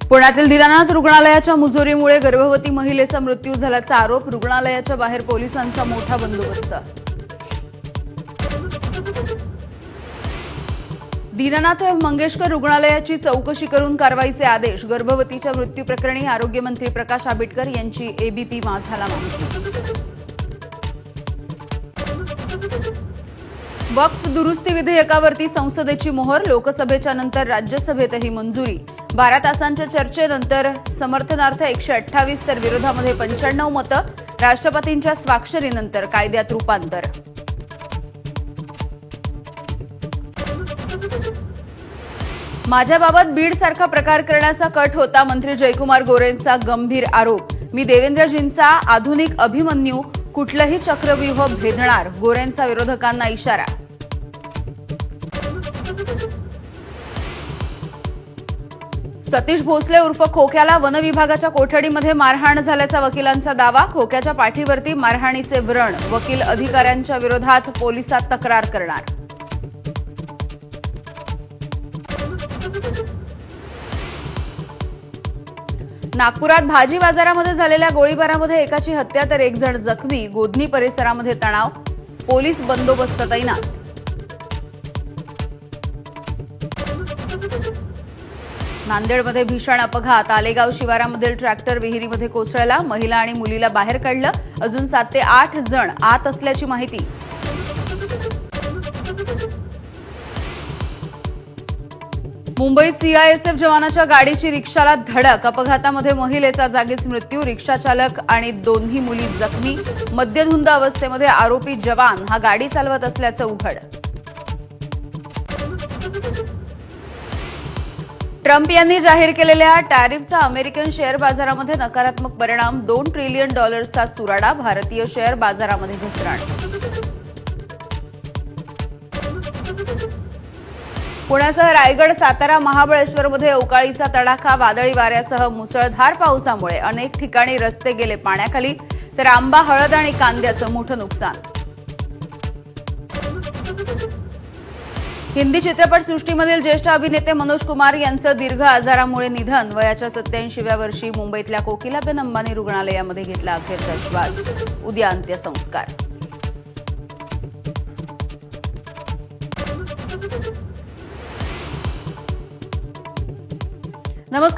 पुण्यातील दीनानाथ रुग्णालयाच्या मुजोरीमुळे गर्भवती महिलेचा मृत्यू झाल्याचा आरोप. रुग्णालयाच्या बाहेर पोलिसांचा मोठा बंदोबस्त. दीनानाथ मंगेशकर रुग्णालयाची चौकशी करून कारवाईचे आदेश. गर्भवतीच्या मृत्यूप्रकरणी आरोग्यमंत्री प्रकाश आंबेडकर यांची एबीपी माझाला माहिती. वक्फ दुरुस्ती विधेयकावरती संसदेची मोहर. लोकसभेच्या नंतर राज्यसभेतही मंजुरी. 12 तासांच्या चर्चेनंतर समर्थनार्थ 128 तर विरोधामध्ये 95 मतं. राष्ट्रपतींच्या स्वाक्षरीनंतर कायद्यात रूपांतर. माझ्याबाबत बीडसारखा प्रकार करण्याचा कट होता. मंत्री जयकुमार गोरेंचा गंभीर आरोप. मी देवेंद्रजींचा आधुनिक अभिमन्यू, कुठलंही चक्रव्यूह भेदणार. गोरेंचा विरोधकांना इशारा. सतीश भोसले उर्फ खोक्याला वनविभागाच्या कोठडीमध्ये मारहाण झाल्याचा वकिलांचा दावा. खोक्याच्या पाठीवरती मारहाणीचे व्रण. वकील अधिकाऱ्यांच्या विरोधात पोलिसात तक्रार करणार. नागपुरात भाजी बाजारामध्ये झालेल्या गोळीबारामध्ये एकाची हत्या तर 1 जण जखमी. गोधनी परिसरामध्ये तणाव. पोलीस बंदोबस्त तैनात. नांदेडमध्ये भीषण अपघात. आलेगाव शिवारामधील ट्रॅक्टर विहिरीमध्ये कोसळला. महिला आणि मुलीला बाहेर काढलं. अजून 7 ते 8 जण आत असल्याची माहिती. मुंबईत सीआयएसएफ जवानाच्या गाडीची रिक्षाला धडक. अपघातामध्ये महिलेचा जागीच मृत्यू. रिक्षा चालक आणि दोन्ही मुली जखमी. मद्यधुंद अवस्थेमध्ये आरोपी जवान हा गाडी चालवत असल्याचं उघड. ट्रम्प यांनी जाहीर केलेल्या टॅरिफचा अमेरिकन शेअर बाजारामध्ये नकारात्मक परिणाम. $2 ट्रिलियन चुराडा. भारतीय शेअर बाजारामध्ये घसरण. पुण्यासह रायगड, सातारा, महाबळेश्वरमध्ये अवकाळीचा तडाखा. वादळी वाऱ्यासह मुसळधार पावसामुळे अनेक ठिकाणी रस्ते गेले पाण्याखाली. तर आंबा, हळद आणि कांद्याचं मोठं नुकसान. हिंदी चित्रपटसृष्टीमधील ज्येष्ठ अभिनेते मनोज कुमार यांचं दीर्घ आजारामुळे निधन. वयाच्या 87व्या वर्षी मुंबईतल्या कोकिलाबेन अंबानी रुग्णालयामध्ये घेतला अखेरचा श्वास. उद्या अंत्यसंस्कार. नमस्कार.